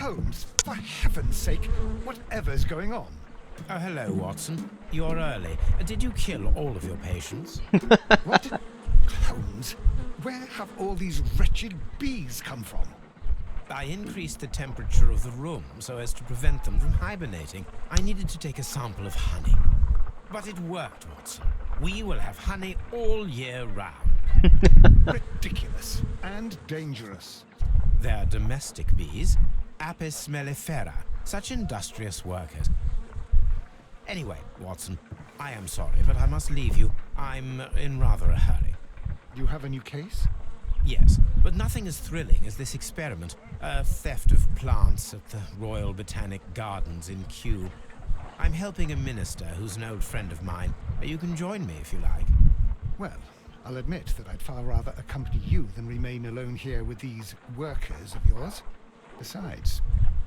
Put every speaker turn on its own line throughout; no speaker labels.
Holmes, for heaven's sake, whatever's going on?
Oh, hello, Watson. You're early. Did you kill all of your patients?
What? Holmes, where have all these wretched bees come from?
I increased the temperature of the room so as to prevent them from hibernating. I needed to take a sample of honey. But it worked, Watson. We will have honey all year round.
Ridiculous and dangerous.
They're domestic bees, Apis mellifera, such industrious workers. Anyway, Watson, I am sorry, but I must leave you. I'm in rather a hurry.
You have a new case?
Yes, but nothing as thrilling as this experiment. A theft of plants at the Royal Botanic Gardens in Kew. I'm helping a minister who's an old friend of mine. You can join me if you like.
Well, I'll admit that I'd far rather accompany you than remain alone here with these workers of yours. Besides,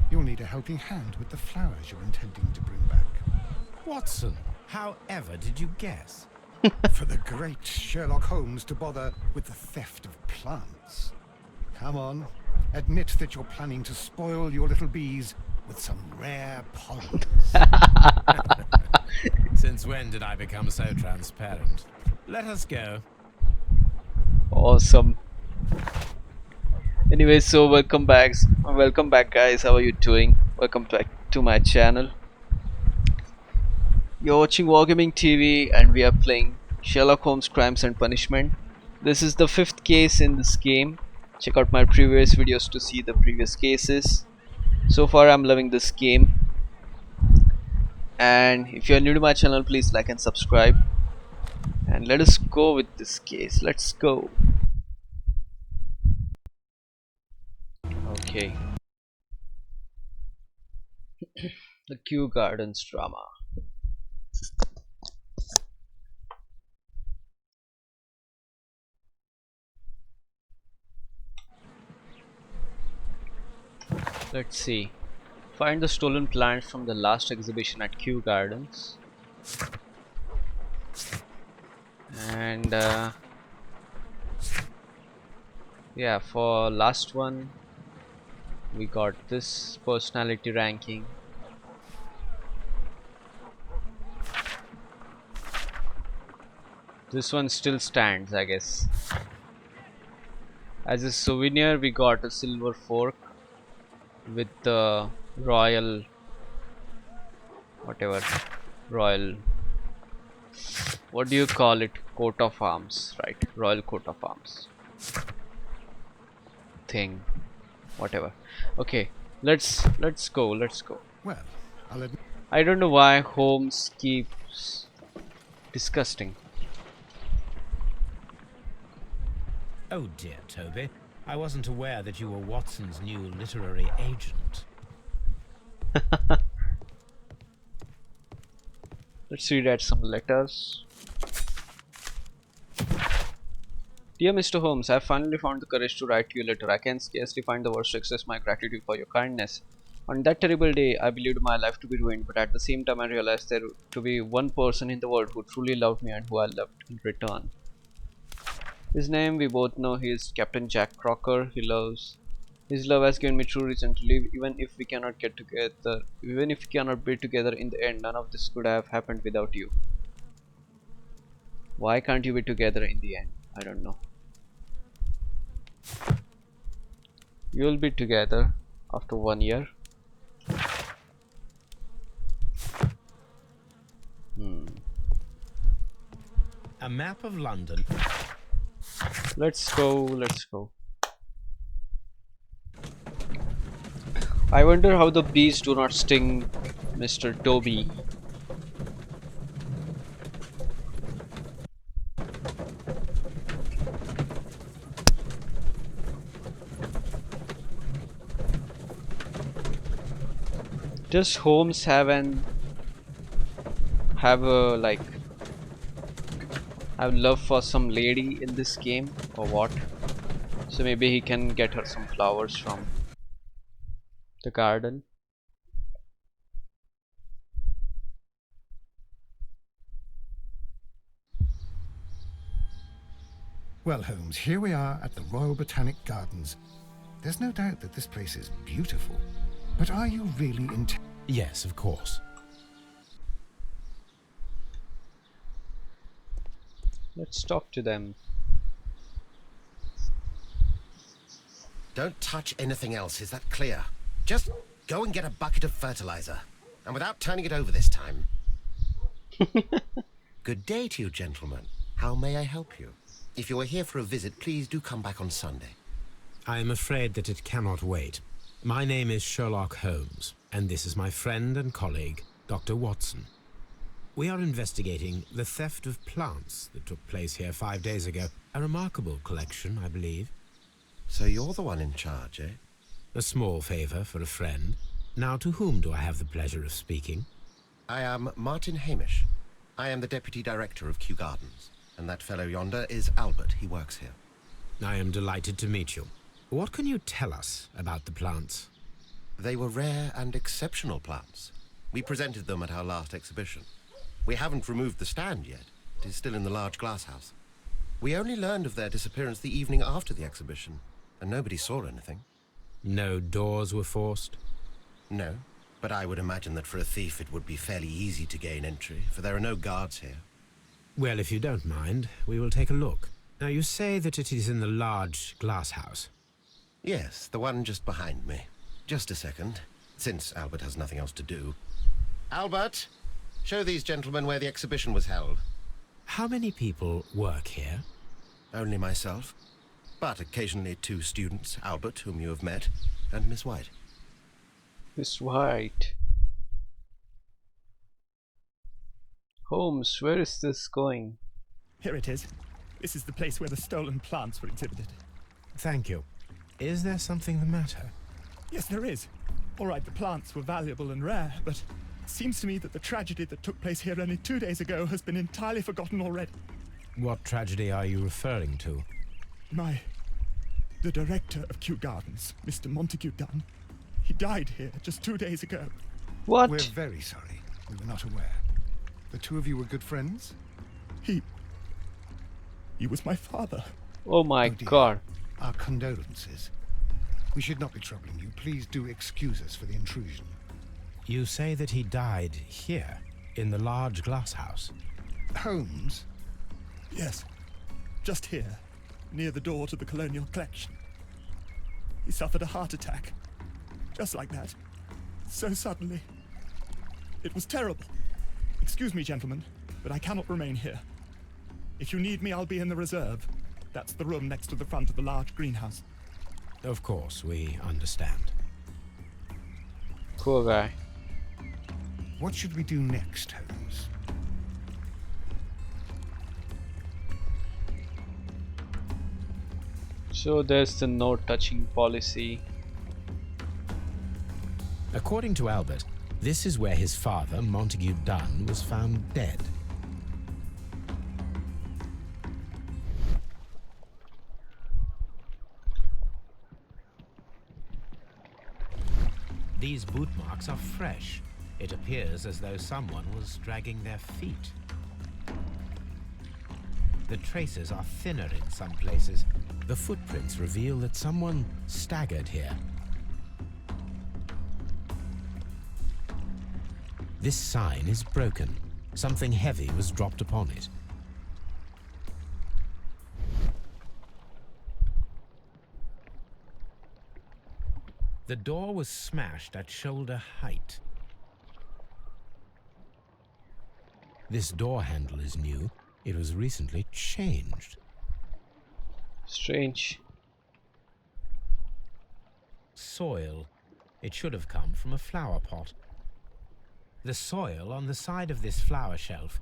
you'll need a helping hand with the flowers you're intending to bring back.
Watson, however did you guess?
For the great Sherlock Holmes to bother with the theft of plants. Come on, admit that you're planning to spoil your little bees with some rare pollens.
Since when did I become so transparent? Let us go.
Awesome. Anyway, so welcome back guys. How are you doing? Welcome back to my channel. You're watching WarGamingTV and we are playing Sherlock Holmes Crimes and Punishment. This is the 5th case in this game. Check out my previous videos to see the previous cases. So far I'm loving this game. And if you're new to my channel, please like and subscribe. And let us go with this case. Let's go. Okay. The Kew Gardens drama. Let's see. Find the stolen plants from the last exhibition at Kew Gardens. And yeah, for last one we got this personality ranking. This one still stands, I guess. As a souvenir we got a silver fork with the royal whatever, royal, what do you call it, coat of arms, right? Royal coat of arms thing, whatever. Okay, let's go.
Well, I'll admit.
I don't know why Holmes keeps disgusting.
Oh dear, Toby. I wasn't aware that you were Watson's new literary agent.
Let's read out some letters. Dear Mr. Holmes, I have finally found the courage to write you a letter. I can scarcely find the words to express my gratitude for your kindness. On that terrible day, I believed my life to be ruined, but at the same time I realized there to be one person in the world who truly loved me and who I loved in return. His name we both know. He is Captain Jack Crocker. His love has given me true reason to live, even if we cannot get together, even if we cannot be together in the end. None of this could have happened without you. Why can't you be together in the end? I don't know. You'll be together after 1 year.
A map of London.
Let's go. I wonder how the bees do not sting Mr. Toby. Does Holmes have love for some lady in this game or what? So maybe he can get her some flowers from the garden.
Well, Holmes, here we are at the Royal Botanic Gardens. There's no doubt that this place is beautiful. But are you really intent?
Yes, of course.
Let's talk to them.
Don't touch anything else, is that clear? Just go and get a bucket of fertilizer. And without turning it over this time. Good day to you, gentlemen. How may I help you? If you are here for a visit, please do come back on Sunday.
I am afraid that it cannot wait. My name is Sherlock Holmes, and this is my friend and colleague, Dr. Watson. We are investigating the theft of plants that took place here 5 days ago. A remarkable collection, I believe.
So you're the one in charge, eh?
A small favor for a friend. Now, to whom do I have the pleasure of speaking?
I am Martin Hamish. I am the Deputy Director of Kew Gardens. And that fellow yonder is Albert. He works here.
I am delighted to meet you. What can you tell us about the plants?
They were rare and exceptional plants. We presented them at our last exhibition. We haven't removed the stand yet. It is still in the large glass house. We only learned of their disappearance the evening after the exhibition, and nobody saw anything.
No doors were forced?
No, but I would imagine that for a thief it would be fairly easy to gain entry, for there are no guards here.
Well, if you don't mind, we will take a look. Now, you say that it is in the large glass house.
Yes, the one just behind me. Just a second, since Albert has nothing else to do. Albert, show these gentlemen where the exhibition was held.
How many people work here?
Only myself, but occasionally 2 students, Albert, whom you have met, and Miss White.
Miss White. Holmes, where is this going?
Here it is. This is the place where the stolen plants were exhibited.
Thank you. Is there something the matter?
Yes, there is. All right, the plants were valuable and rare, but it seems to me that the tragedy that took place here only 2 days ago has been entirely forgotten already.
What tragedy are you referring to?
The director of Kew Gardens, Mr. Montague Dunn, he died here just 2 days ago.
What?
We're very sorry. We were not aware. The two of you were good friends?
He was my father.
Oh my
dear.
god.
Our condolences. We should not be troubling you. Please do excuse us for the intrusion.
You say that he died here, in the large glass house.
Holmes?
Yes, just here, near the door to the colonial collection. He suffered a heart attack. Just like that. So suddenly. It was terrible. Excuse me, gentlemen, but I cannot remain here. If you need me, I'll be in the reserve. That's the room next to the front of the large greenhouse.
Of course, we understand.
Cool guy.
What should we do next, Holmes?
So there's the no touching policy.
According to Albert, this is where his father, Montague Dunn, was found dead. These boot marks are fresh. It appears as though someone was dragging their feet. The traces are thinner in some places. The footprints reveal that someone staggered here. This sign is broken. Something heavy was dropped upon it. The door was smashed at shoulder height. This door handle is new. It was recently changed.
Strange.
Soil. It should have come from a flower pot. The soil on the side of this flower shelf.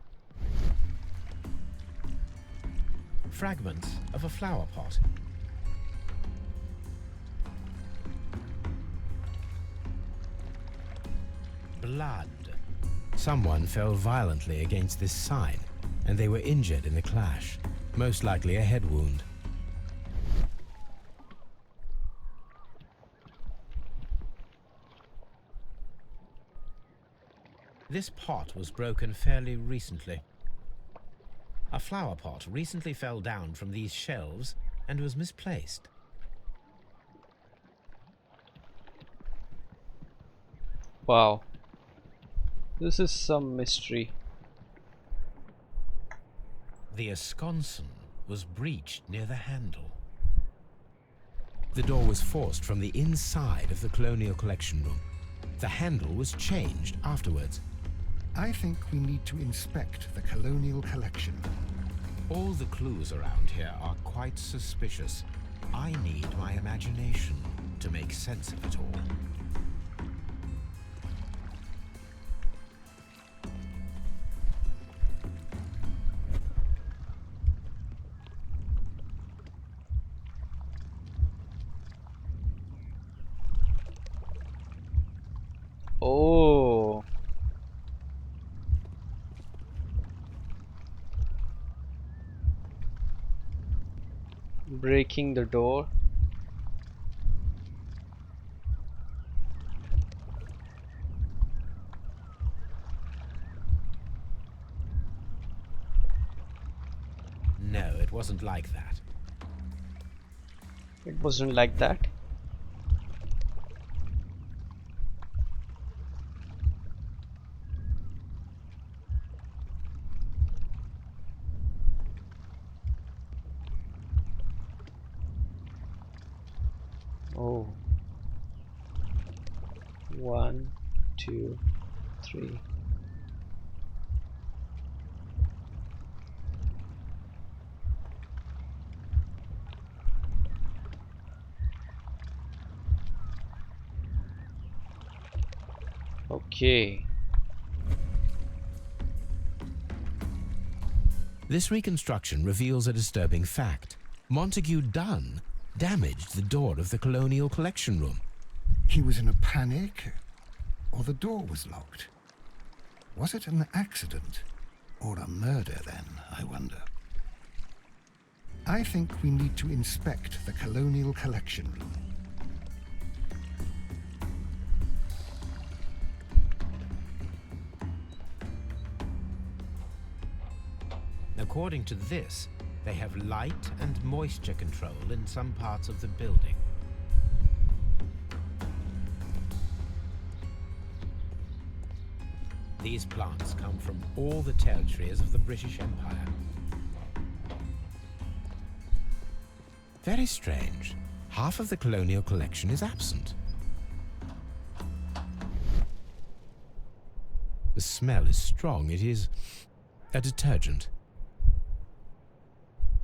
Fragments of a flower pot. Blood. Someone fell violently against this sign, and they were injured in the clash. Most likely a head wound. This pot was broken fairly recently. A flower pot recently fell down from these shelves and was misplaced.
Wow, this is some mystery.
The esconson was breached near the handle. The door was forced from the inside of the Colonial Collection Room. The handle was changed afterwards.
I think we need to inspect the Colonial Collection.
All the clues around here are quite suspicious. I need my imagination to make sense of it all.
Oh. Breaking the door.
No, it wasn't like that.
It wasn't like that. Oh. 1, 2, 3. Okay.
This reconstruction reveals a disturbing fact. Montague Dunn damaged the door of the Colonial Collection Room.
He was in a panic, or the door was locked. Was it an accident, or a murder then, I wonder? I think we need to inspect the Colonial Collection Room.
According to this, they have light and moisture control in some parts of the building. These plants come from all the territories of the British Empire. Very strange. Half of the colonial collection is absent. The smell is strong. It is a detergent.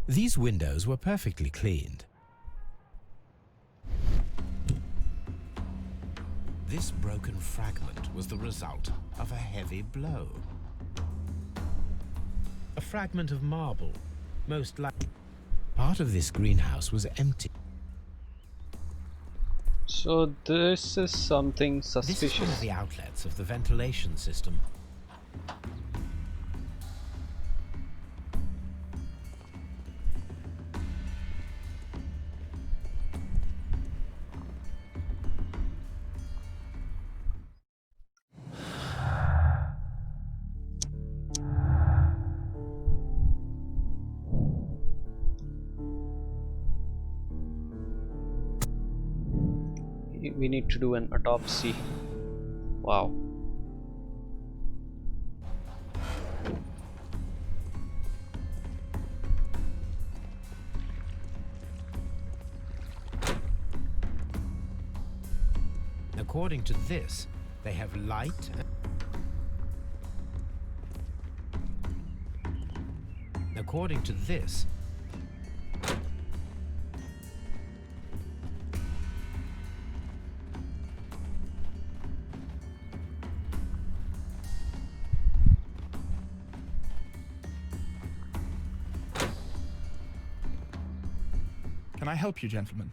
These windows were perfectly cleaned. This broken fragment was the result of a heavy blow. A fragment of marble, most likely. Part of this greenhouse was empty.
So this is something
This is one
suspicious.
of the outlets of the ventilation system.
We need to do an autopsy. Wow.
According to this, they have light and according to this,
Can I help you, gentlemen?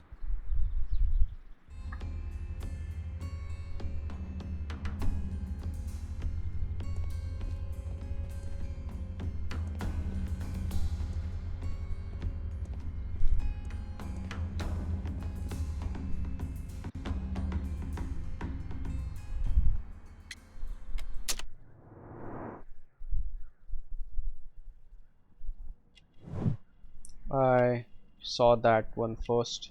I saw that one first.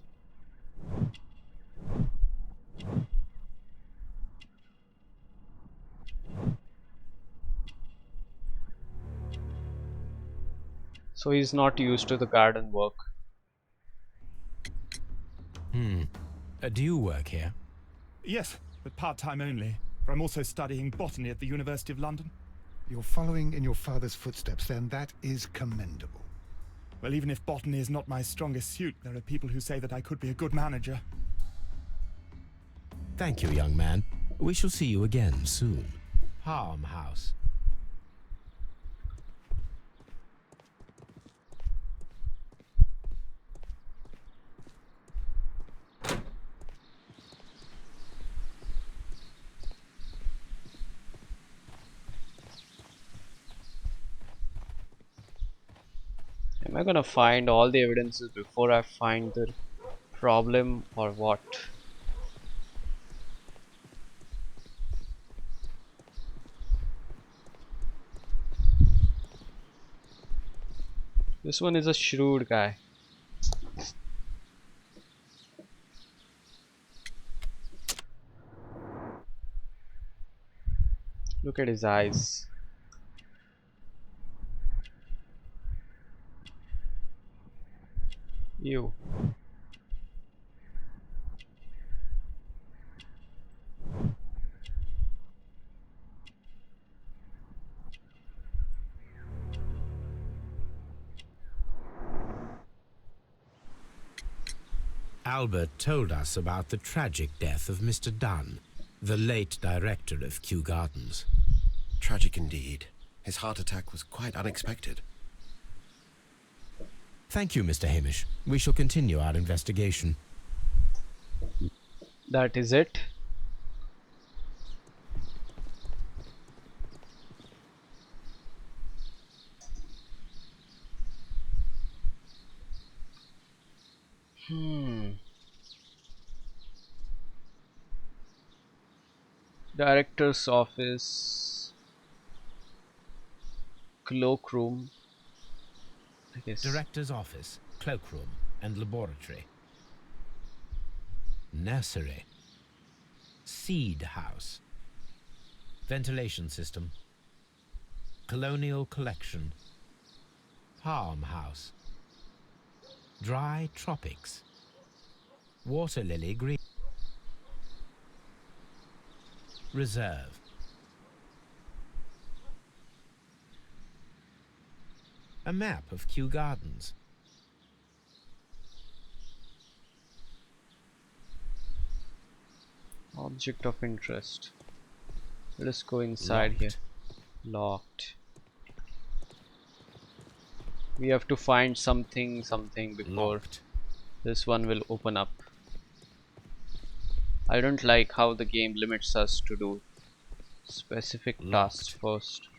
So he's not used to the garden work.
Do you work here?
Yes, but part-time only. For I'm also studying botany at the University of London.
You're following in your father's footsteps, then. That is commendable.
Well, even if botany is not my strongest suit, there are people who say that I could be a good manager.
Thank you, young man. We shall see you again soon. Palm House.
Am I gonna find all the evidences before I find the problem, or what? This one is a shrewd guy. Look at his eyes. Ew.
Albert told us about the tragic death of Mr. Dunn, the late director of Kew Gardens.
Tragic indeed. His heart attack was quite unexpected.
Thank you, Mr. Hamish. We shall continue our investigation.
That is it. Director's office, cloakroom, I guess.
Director's office, cloakroom, and laboratory. Nursery. Seed house. Ventilation system. Colonial collection. Palm house. Dry tropics. Water lily green. Reserve. A map of Kew Gardens.
Object of interest. Let us go inside
Locked.
here. Locked. We have to find something before
Locked.
this one will open up. I don't like how the game limits us to do specific tasks first.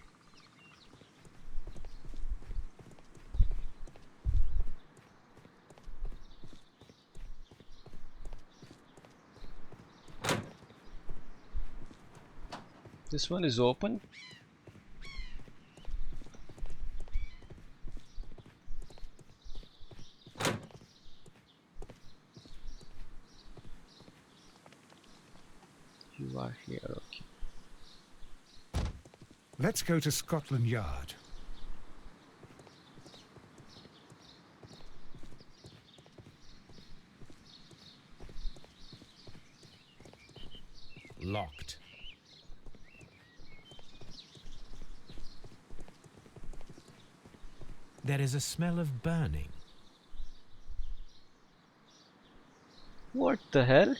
This one is open. You are here, okay.
Let's go to Scotland Yard.
Locked. There is a smell of burning.
What the hell?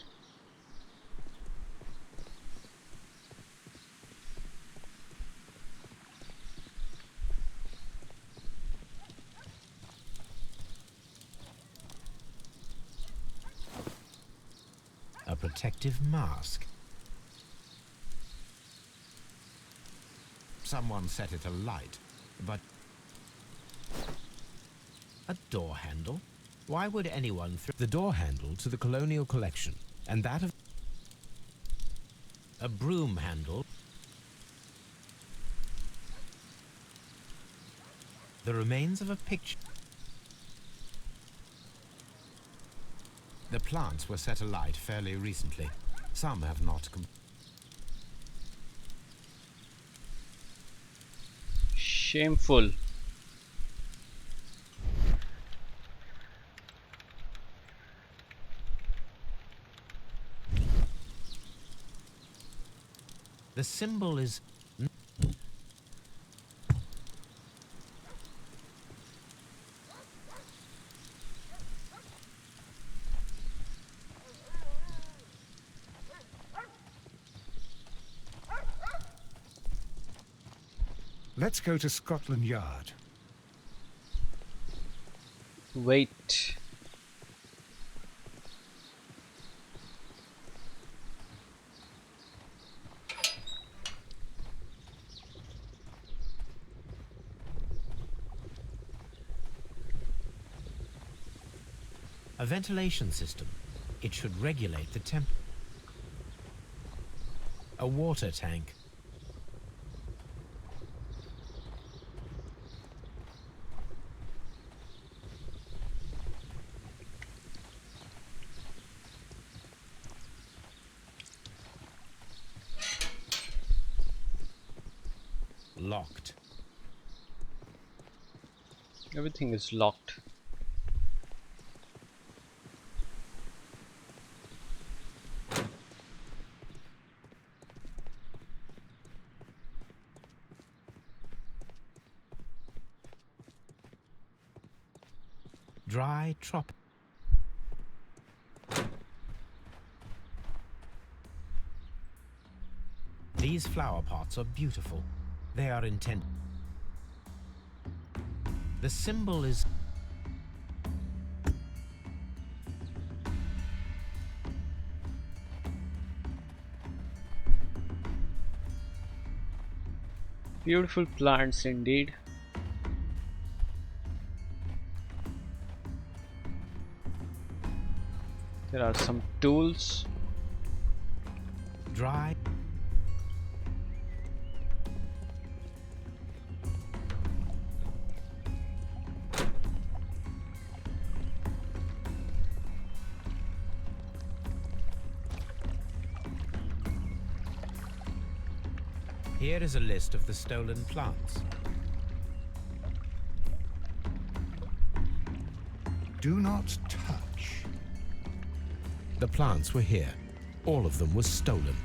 A protective mask. Someone set it alight, but... A door handle? Why would anyone throw the door handle to the Colonial Collection, and that of... A broom handle? The remains of a picture. The plants were set alight fairly recently. Some have not
Shameful.
The symbol is...
Let's go to Scotland Yard.
Wait.
A ventilation system. It should regulate the temp. A water tank. Locked.
Everything is locked.
Dry trop. These flower pots are beautiful. They are intended. The symbol is...
Beautiful plants indeed. There are some tools.
Dry. Here is a list of the stolen plants.
Do not touch.
The plants were here. All of them were stolen.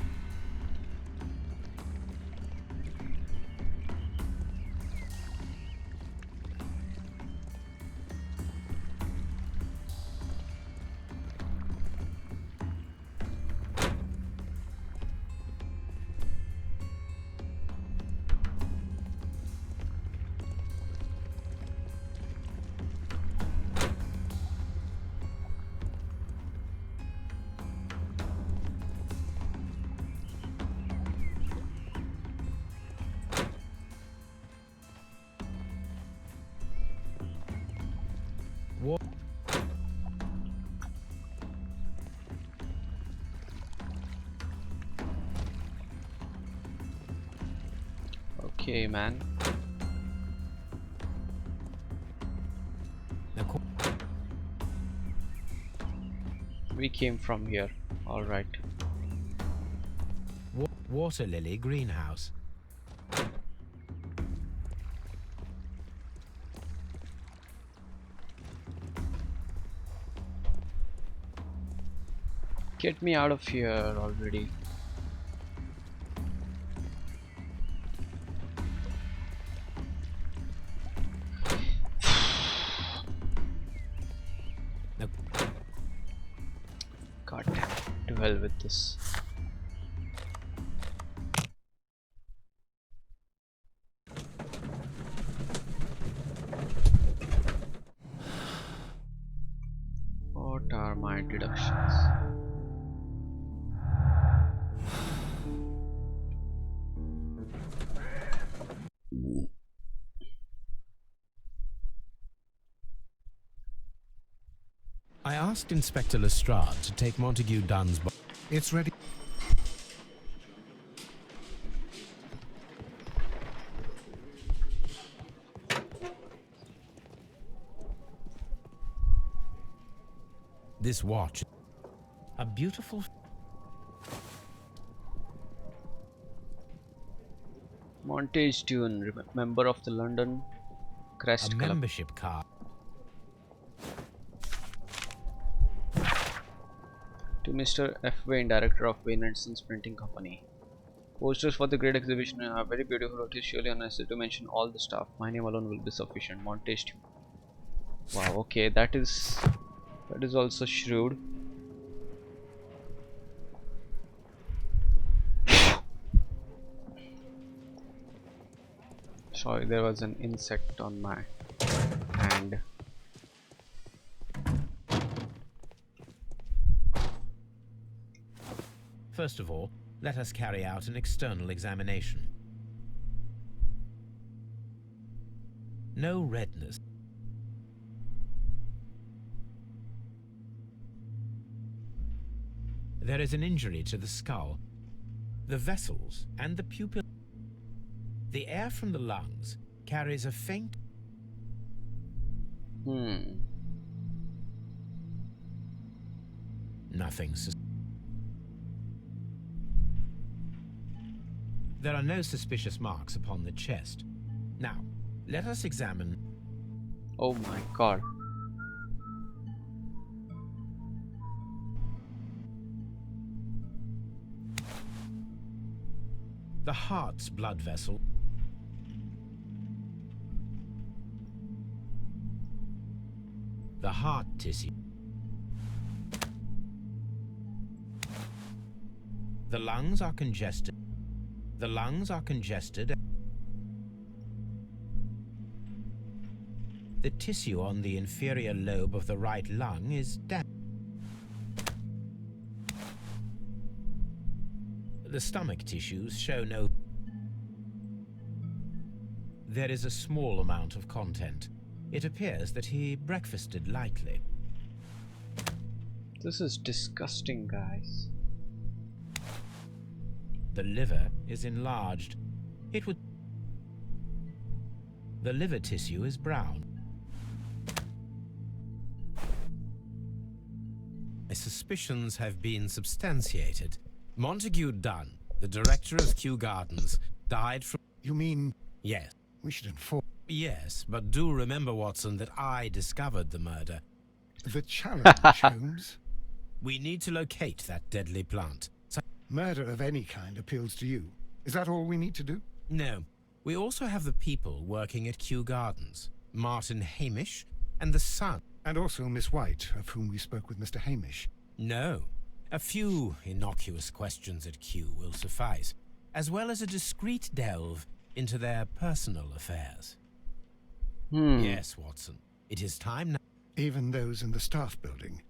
What?
Okay, man. We came from here. All right.
Water lily greenhouse.
Get me out of here already. God damn it. To hell with this. What are my deductions?
I asked Inspector Lestrade to take Montague Dunn's body.
It's ready.
This watch. A beautiful...
Montage Tune, member of the London Crest
A
Club.
membership card.
To Mr. F. Wayne, Director of Wayne & Sons Printing Company. Posters for the great exhibition are very beautiful. It is surely unnecessary to mention all the stuff. My name alone will be sufficient. Montage. Wow, okay, that is also shrewd. Sorry, there was an insect on my hand.
First of all, let us carry out an external examination. No redness. There is an injury to the skull, the vessels, and the pupil. The air from the lungs carries a faint... Nothing. There are no suspicious marks upon the chest. Now, let us examine...
Oh my god.
The heart's blood vessel. The heart tissue. The lungs are congested. The lungs are congested. The tissue on the inferior lobe of the right lung is damp. The stomach tissues show no... There is a small amount of content. It appears that he breakfasted lightly.
This is disgusting, guys.
The liver is enlarged. It would... The liver tissue is brown. My suspicions have been substantiated. Montague Dunn, the director of Kew Gardens, died from...
You mean...
Yes.
We should inform...
Yes, but do remember, Watson, that I discovered the murder.
The challenge, Holmes.
We need to locate that deadly plant.
Murder of any kind appeals to you. Is that all we need to do?
No. We also have the people working at Kew Gardens. Martin Hamish and the son.
And also Miss White, of whom we spoke with Mr. Hamish.
No. A few innocuous questions at Kew will suffice, as well as a discreet delve into their personal affairs. Yes, Watson. It is time now.
Even those in the staff building.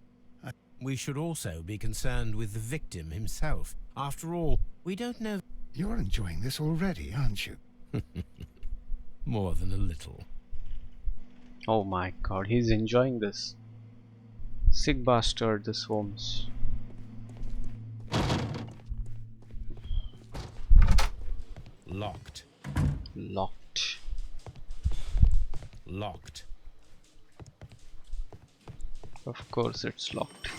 We should also be concerned with the victim himself. After all, we don't know...
You're enjoying this already, aren't you?
More than a little.
Oh my god, he's enjoying this. Sick bastard, this Holmes.
Locked.
Locked.
Locked.
Of course it's locked.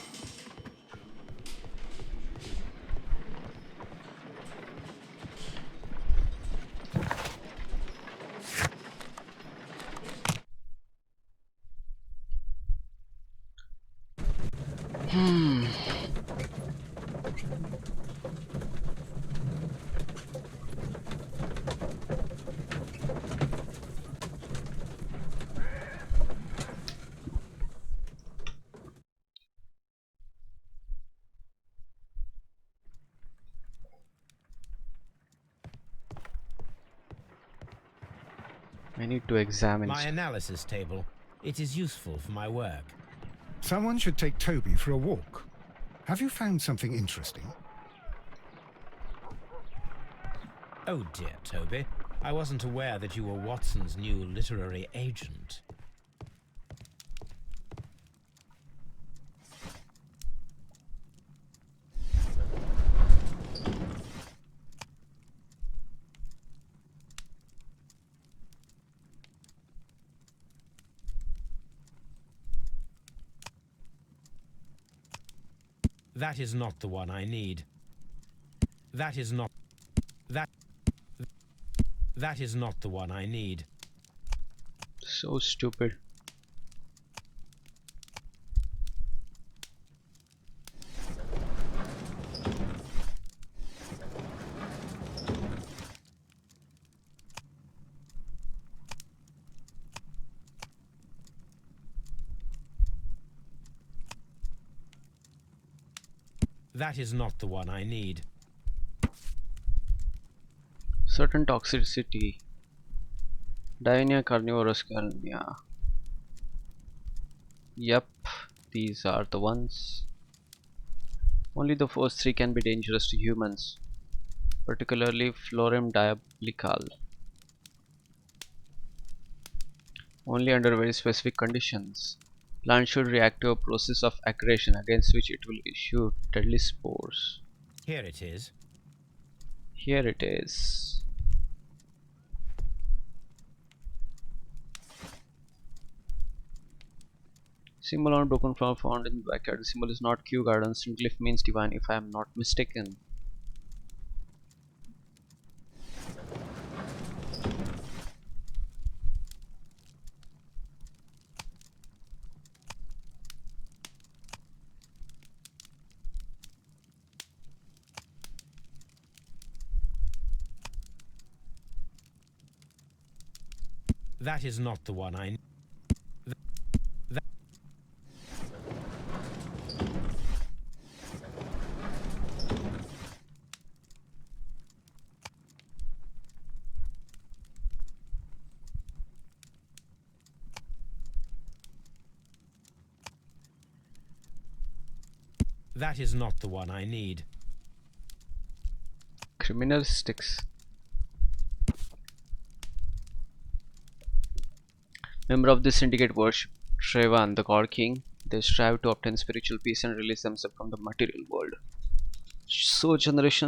I need to examine
My analysis table. It is useful for my work.
Someone should take Toby for a walk. Have you found something interesting?
Oh dear, Toby. I wasn't aware that you were Watson's new literary agent. That is not the one I need. That is not... That is not the one I need.
So stupid.
That is not the one I need.
Certain toxicity. Dynia carnivorous carnia. Yep, these are the ones. Only the first three can be dangerous to humans, particularly Florem diabolical. Only under very specific conditions. Plants should react to a process of aggression against which it will issue deadly spores.
Here it is.
Here it is. Symbol on broken flower found in the backyard. The symbol is not Kew Gardens. Glyph means divine, if I am not mistaken.
That is not the one I need. That is not the one I need.
Criminal sticks. Member of this syndicate worship Shrevan, the God King. They strive to obtain spiritual peace and release themselves from the material world. So generous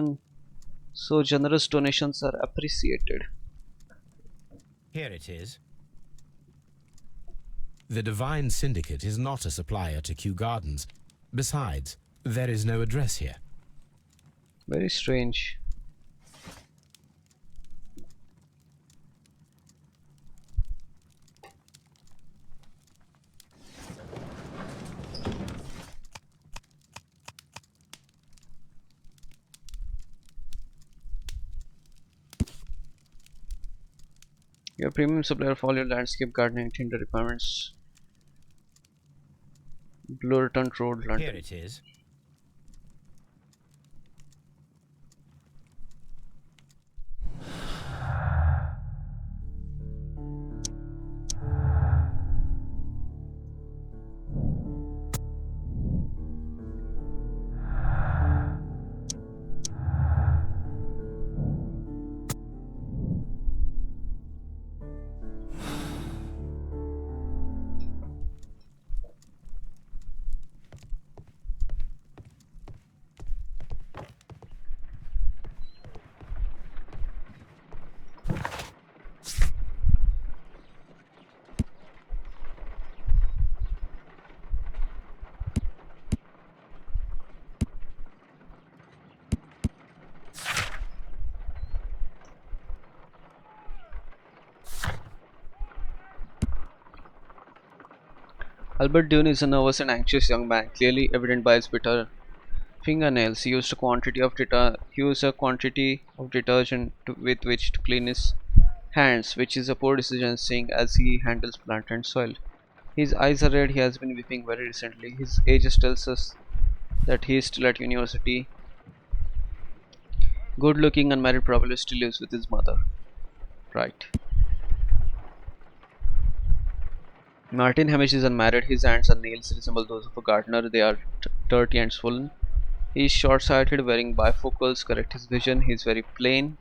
donations are appreciated.
Here it is. The Divine Syndicate is not a supplier to Kew Gardens. Besides, there is no address here.
Very strange. Your premium supplier for all your landscape gardening timber requirements. Blurton Road, London.
Here it is.
Albert Dune is a nervous and anxious young man, clearly evident by his bitter fingernails. He used a quantity of detergent with which to clean his hands, which is a poor decision seeing as he handles plant and soil. His eyes are red. He has been weeping very recently. His age tells us that he is still at university. Good looking, unmarried, probably still lives with his mother. Right. Martin Hamish is unmarried. His hands and nails resemble those of a gardener. They are dirty and swollen. He is short-sighted, wearing bifocals correct his vision. He is very plain.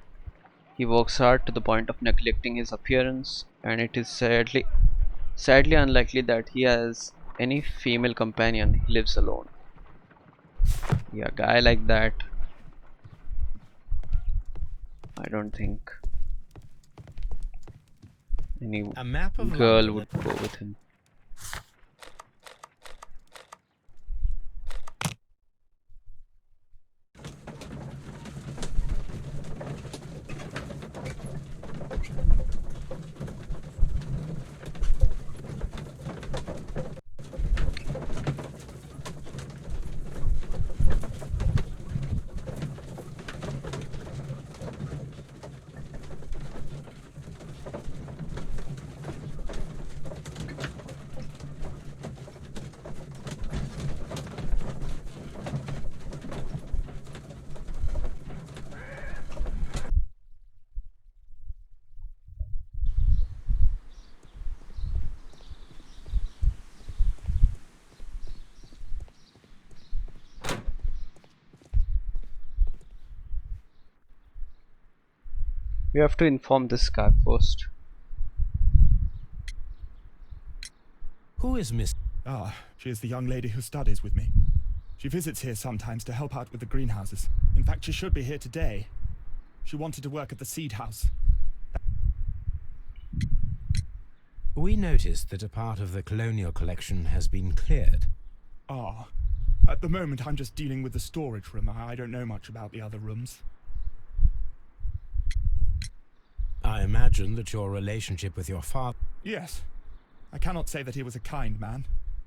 He works hard to the point of neglecting his appearance, and it is sadly unlikely that he has any female companion. He lives alone. Yeah, a guy like that, I don't think any girl would go with him. We have to inform this guy first.
Who is Miss?
Ah, she is the young lady who studies with me. She visits here sometimes to help out with the greenhouses. In fact, she should be here today. She wanted to work at the seed house.
We noticed that a part of the colonial collection has been cleared.
Ah, at the moment I'm just dealing with the storage room. I don't know much about the other rooms.
I imagine that your relationship with your father...
Yes. I cannot say that he was a kind man,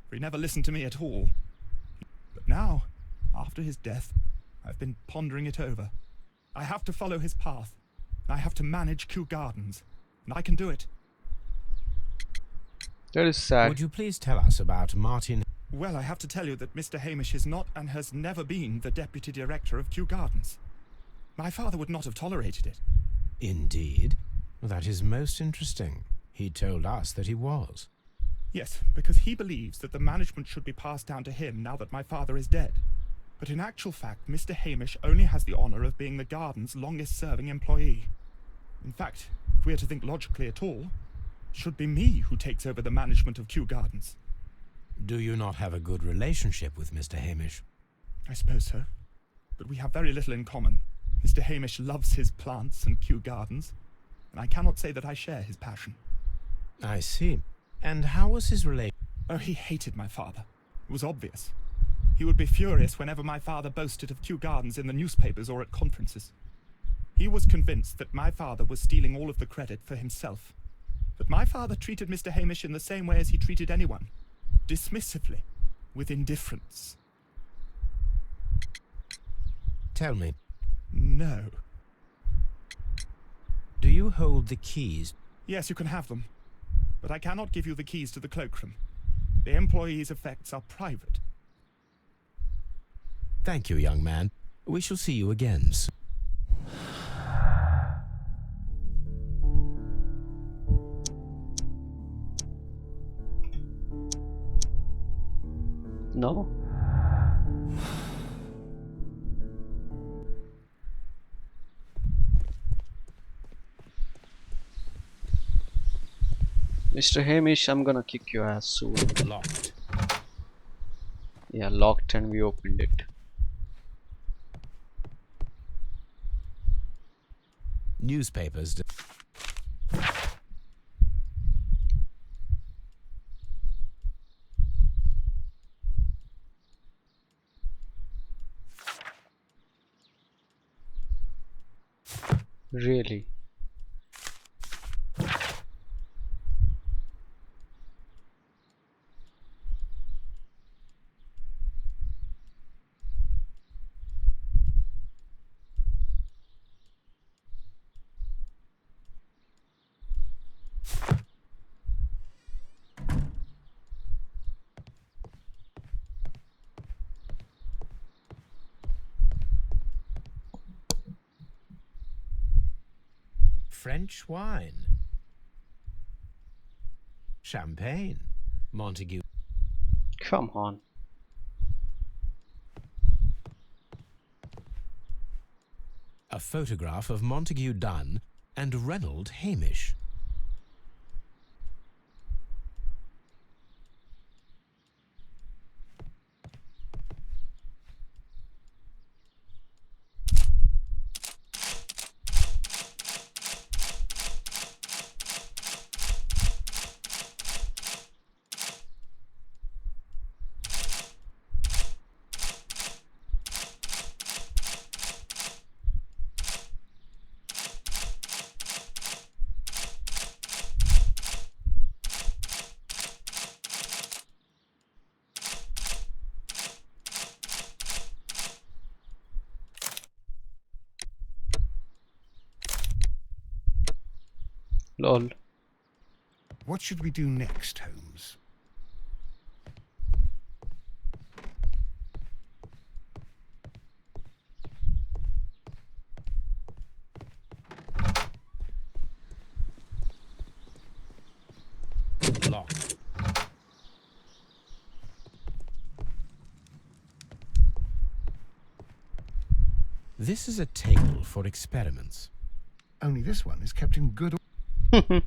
for he never listened to me at all. But now, after his death, I've been pondering it over. I have to follow his path. I have to manage Kew Gardens, and I can do it.
That is sad.
Would you please tell us about Martin...
Well, I have to tell you that Mr. Hamish is not and has never been the deputy director of Kew Gardens. My father would not have tolerated it.
Indeed? That is most interesting. He told us that he was.
Yes, because he believes that the management should be passed down to him now that my father is dead. But in actual fact, Mr. Hamish only has the honor of being the garden's longest-serving employee. In fact, if we are to think logically at all, it should be me who takes over the management of Kew Gardens.
Do you not have a good relationship with Mr. Hamish?
I suppose so. But we have very little in common. Mr. Hamish loves his plants and Kew Gardens, and I cannot say that I share his passion.
I see. And how was his relation?
Oh, he hated my father. It was obvious. He would be furious whenever my father boasted of Kew Gardens in the newspapers or at conferences. He was convinced that my father was stealing all of the credit for himself. But my father treated Mr. Hamish in the same way as he treated anyone. Dismissively. With indifference.
Tell me,
No.
do you hold the keys?
Yes, you can have them. But I cannot give you the keys to the cloakroom. The employees' effects are private.
Thank you, young man. We shall see you again soon.
No? Mr. Hamish, I'm gonna kick your ass soon.
Locked.
Yeah, locked and we opened it.
Newspapers.
Really?
French wine. Champagne. Montague.
Come on.
A photograph of Montague Dunn and Reynold Hamish.
Lol.
What should we do next, Holmes?
Locked. This is a table for experiments.
Only this one is kept in good order.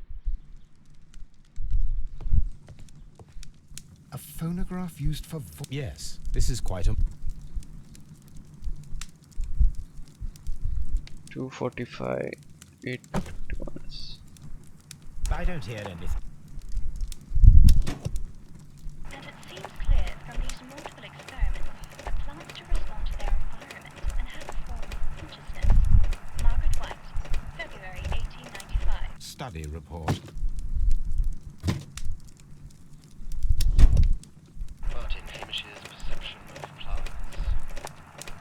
A phonograph used for
Yes, this is quite a...
245, 851.
I don't hear anything.
And it seems clear from these multiple experiments that plants to respond to their environment and have a form of consciousness. Margaret White, February 1895.
Study report.
Martin Hamish's perception of plants.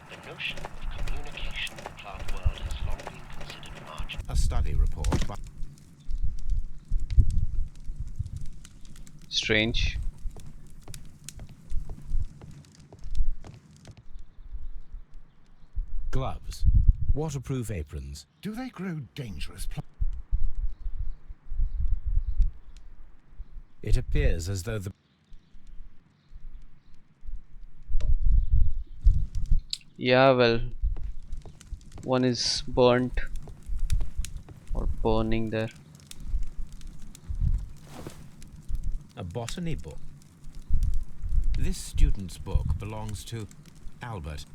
The notion of communication in the plant world has long been considered marginal.
A study report by...
Strange.
Gloves. Waterproof aprons.
Do they grow dangerous plants?
It appears as though the...
Yeah, well, one is burnt or burning there.
A botany book. This student's book belongs to Albert.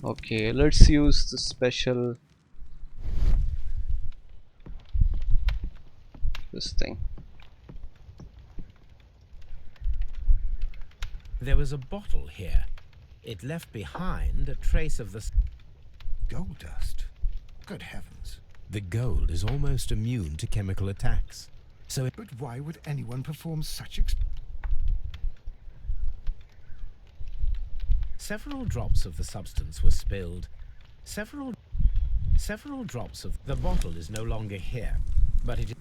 Okay, let's use the special this thing.
There was a bottle here. It left behind a trace of the...
Gold dust. Good heavens.
The gold is almost immune to chemical attacks. So it...
But why would anyone perform such
Several drops of the substance were spilled. Several drops of... The bottle is no longer here, but it...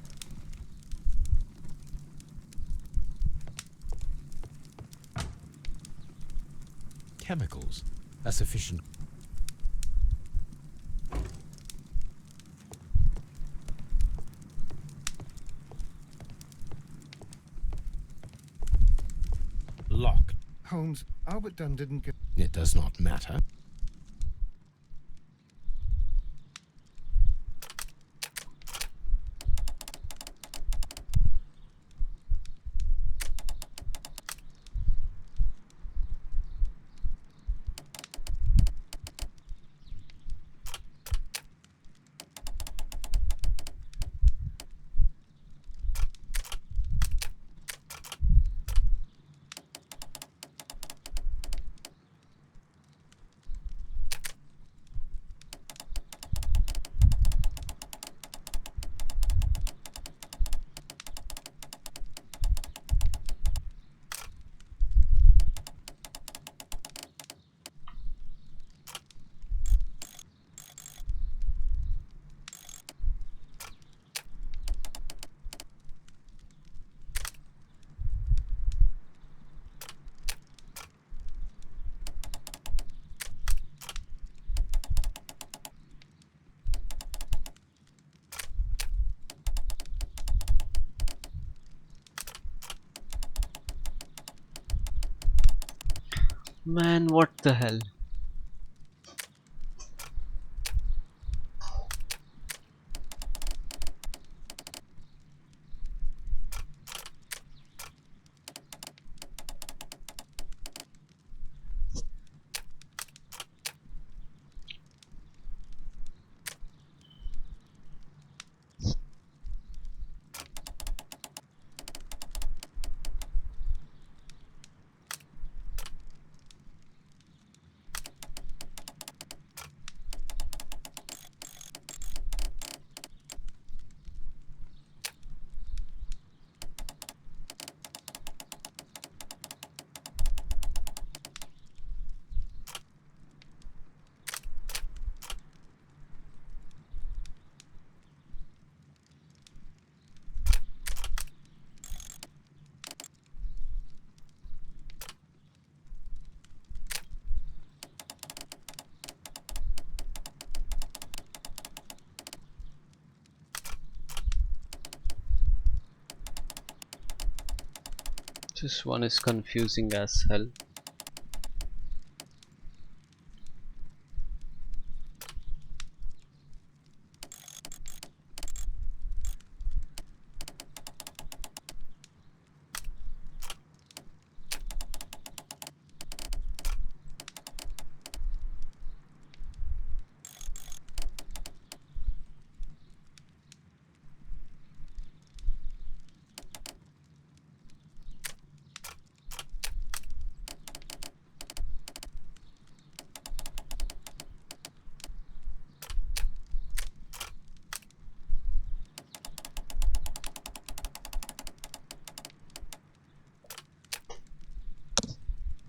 Chemicals are sufficient... Locked.
Holmes, Albert Dunn didn't get...
It does not matter.
Man, what the hell? This one is confusing as hell.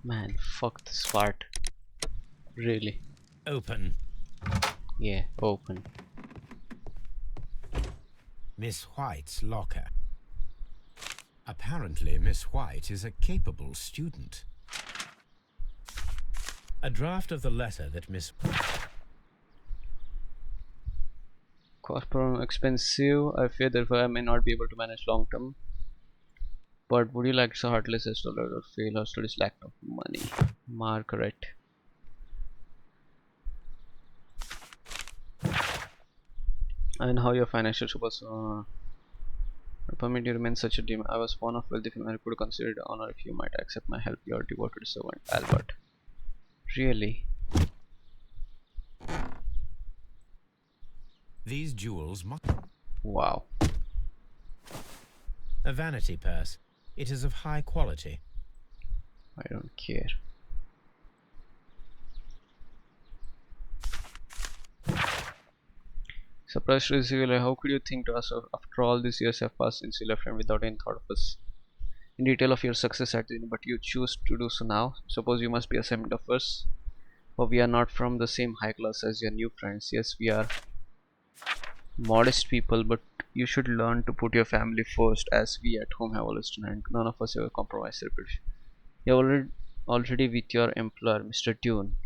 Man, fuck this part. Really?
Open.
Yeah, open.
Miss White's locker. Apparently, Miss White is a capable student. A draft of the letter that Miss...
Cost per expensive. I fear therefore I may not be able to manage long term. But would you like so heartless as to let or fail or studies lack of money? Margaret. And how your financial supports permit you remain such a demon. I was born of wealthy family. I could consider it an honor if you might accept my help. Your devoted servant, Albert. Really?
These jewels must...
Wow.
A vanity purse. It is of high quality.
I don't care. Surprised to receive you. How could you think to us after all these years have passed since you left and without any thought of us in detail of your success at the end, but you choose to do so now? Suppose you must be ashamed of us, for we are not from the same high class as your new friends. Yes, we are modest people, but you should learn to put your family first, as we at home have always done, and none of us ever compromise reputation. You already with your employer, Mr. Dune,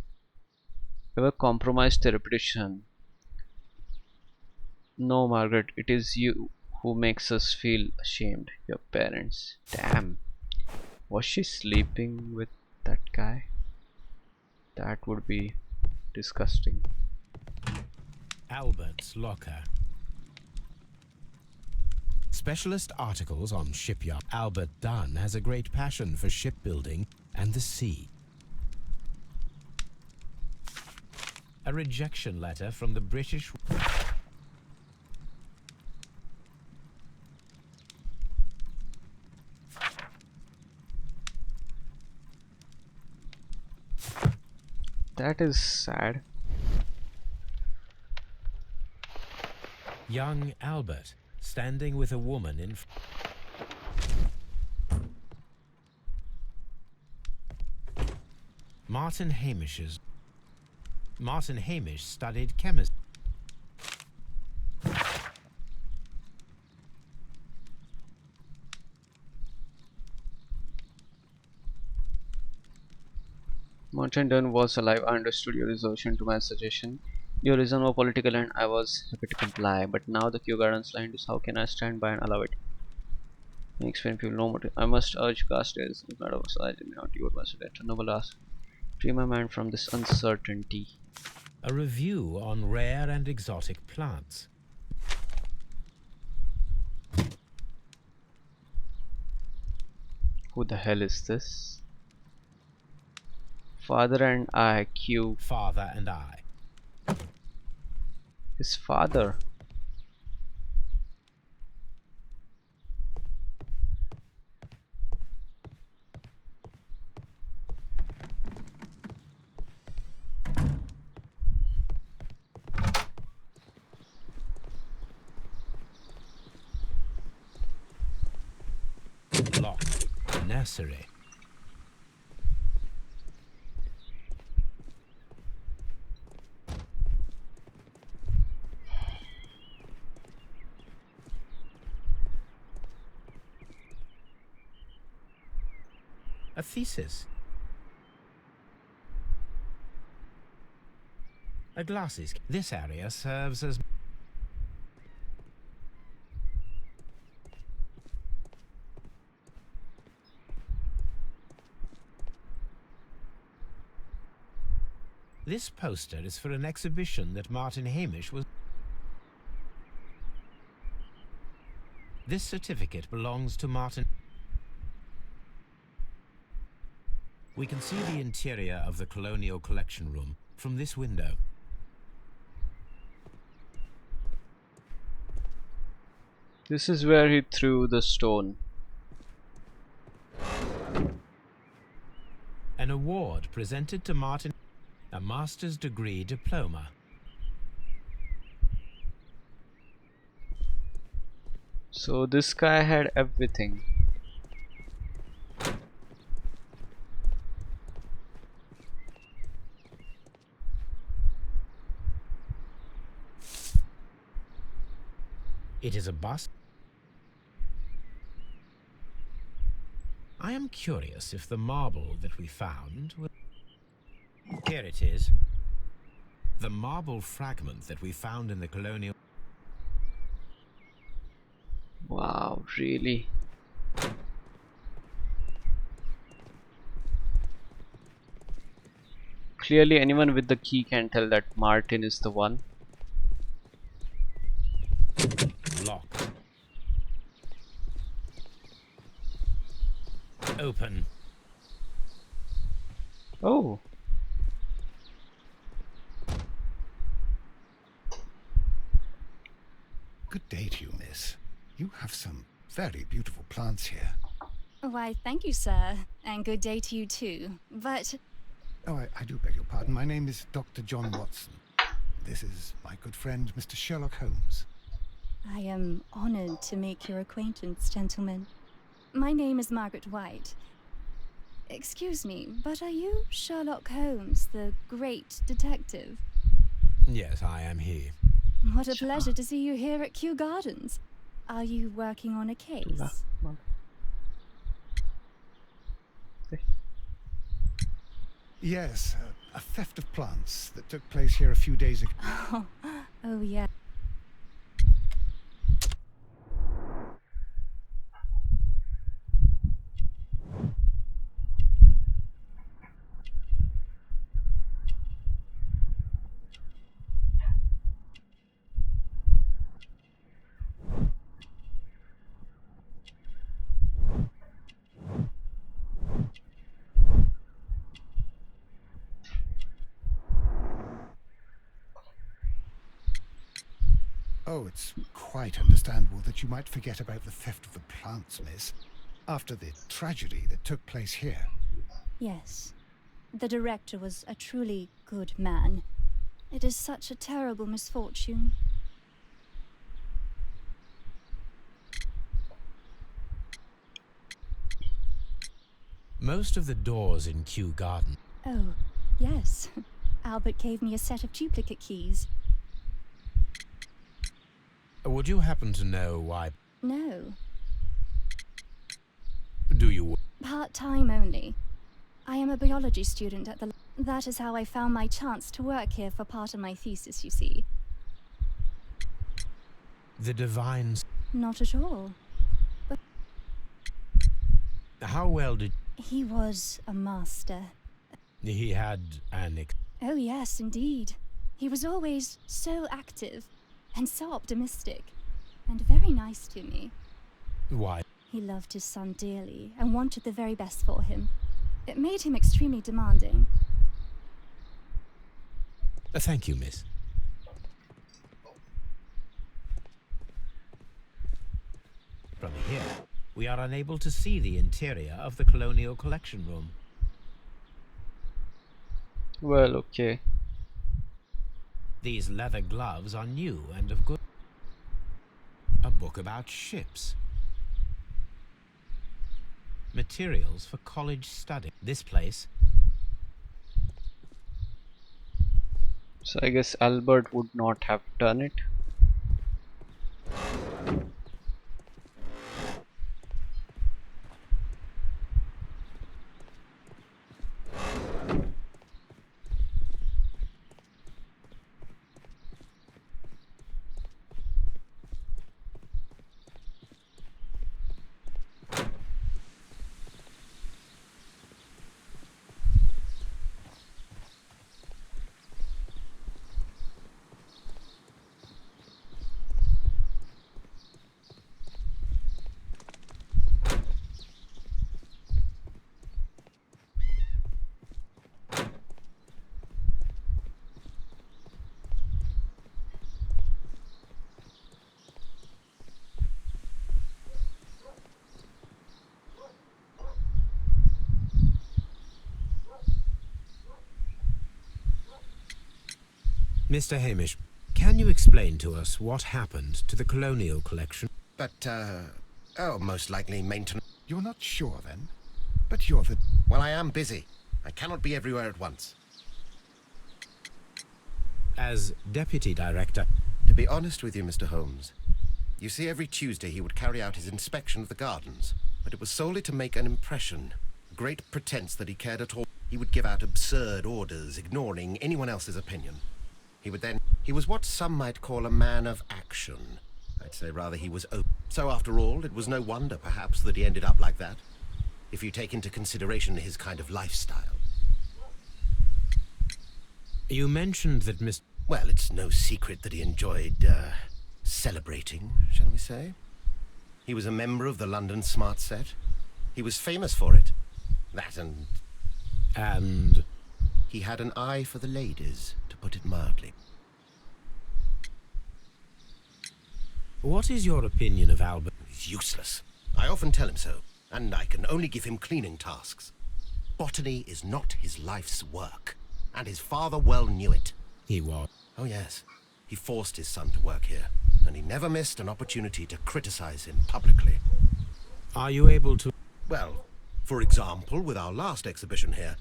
ever compromised the reputation? No, Margaret, it is you who makes us feel ashamed. Your parents. Damn. Was she sleeping with that guy? That would be disgusting.
Albert's locker. Specialist articles on shipyard. Albert Dunn has a great passion for shipbuilding and the sea. A rejection letter from the British...
That is sad.
Young Albert standing with a woman in... Martin Hamish studied chemistry.
Martin Dunn was alive. I understood your resolution to my suggestion. Your reason was political and I was happy to comply. But now the Kew Gardens line is how can I stand by and allow it? Makes me feel no motive. I must urge Carstairs, if not ours, I may not devote myself to noble ask. Free my mind from this uncertainty.
A review on rare and exotic plants.
Who the hell is this? Father and I, Q.
Father and I.
His father.
Locked. Nursery. A thesis. A glasses. This area serves as... This poster is for an exhibition that Martin Hamish was... This certificate belongs to Martin... We can see the interior of the Colonial Collection Room from this window.
This is where he threw the stone.
An award presented to Martin, a master's degree diploma.
So this guy had everything.
It is a bust. I am curious if the marble that we found will... Here it is. The marble fragment that we found in the colonial...
Wow, really? Clearly anyone with the key can tell that Martin is the one.
Locked. Open.
Oh.
Good day to you, miss. You have some very beautiful plants here.
Why, thank you, sir. And good day to you too. But...
Oh, I do beg your pardon. My name is Dr. John Watson. This is my good friend, Mr. Sherlock Holmes.
I am honored to make your acquaintance, gentlemen. My name is Margaret White. Excuse me, but are you Sherlock Holmes, the great detective?
Yes, I am he.
What a pleasure to see you here at Kew Gardens. Are you working on a case?
Yes, a theft of plants that took place here a few days ago.
Oh, yeah.
Oh, it's quite understandable that you might forget about the theft of the plants, miss, after the tragedy that took place here.
Yes. The director was a truly good man. It is such a terrible misfortune.
Most of the doors in Kew Garden...
Oh, yes. Albert gave me a set of duplicate keys.
Would you happen to know why...
No.
Do you...
Part-time only. I am a biology student at the... That is how I found my chance to work here for part of my thesis, you see.
The divines...
Not at all. But
How well did...
he was a master.
He had an...
Oh yes, indeed. He was always so active and so optimistic and very nice to me.
Why?
He loved his son dearly and wanted the very best for him. It made him extremely demanding.
Thank you, miss. From here, we are unable to see the interior of the Colonial Collection Room.
Well, okay.
These leather gloves are new and of good... A book about ships. Materials for college study. This place...
So I guess Albert would not have done it.
Mr. Hamish, can you explain to us what happened to the colonial collection?
But, oh, most likely maintenance.
You're not sure, then? But you're the...
Well, I am busy. I cannot be everywhere at once.
As deputy director...
To be honest with you, Mr. Holmes, you see, every Tuesday he would carry out his inspection of the gardens, but it was solely to make an impression. Great pretense that he cared at all. He would give out absurd orders, ignoring anyone else's opinion. He was what some might call a man of action. I'd say rather he was open. So after all, it was no wonder, perhaps, that he ended up like that, if you take into consideration his kind of lifestyle.
You mentioned that Mr.
Well, it's no secret that he enjoyed, celebrating, shall we say? He was a member of the London Smart Set. He was famous for it. That and...
And...
He had an eye for the ladies, to put it mildly.
What is your opinion of Albert?
He's useless. I often tell him so, and I can only give him cleaning tasks. Botany is not his life's work, and his father well knew it.
He was.
Oh yes, he forced his son to work here, and he never missed an opportunity to criticize him publicly.
Are you able to...
Well, for example, with our last exhibition here,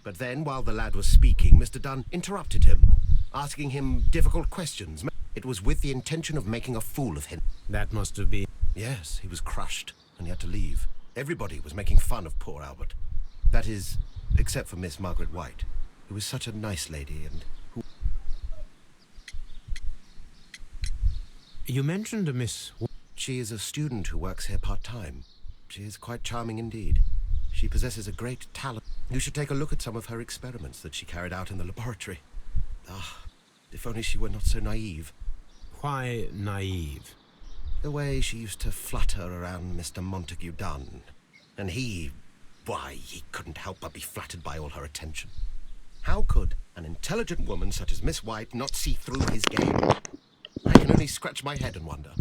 But then, while the lad was speaking, Mr. Dunn interrupted him, asking him difficult questions. It was with the intention of making a fool of him.
That must have been...
Yes, he was crushed, and he had to leave. Everybody was making fun of poor Albert. That is, except for Miss Margaret White, who was such a nice lady and who...
You mentioned a Miss...
She is a student who works here part-time. She is quite charming indeed. She possesses a great talent. You should take a look at some of her experiments that she carried out in the laboratory. Ah, if only she were not so naive.
Why naive?
The way she used to flutter around Mr. Montague Dunn. And he... why, he couldn't help but be flattered by all her attention. How could an intelligent woman such as Miss White not see through his game? I can only scratch my head and wonder.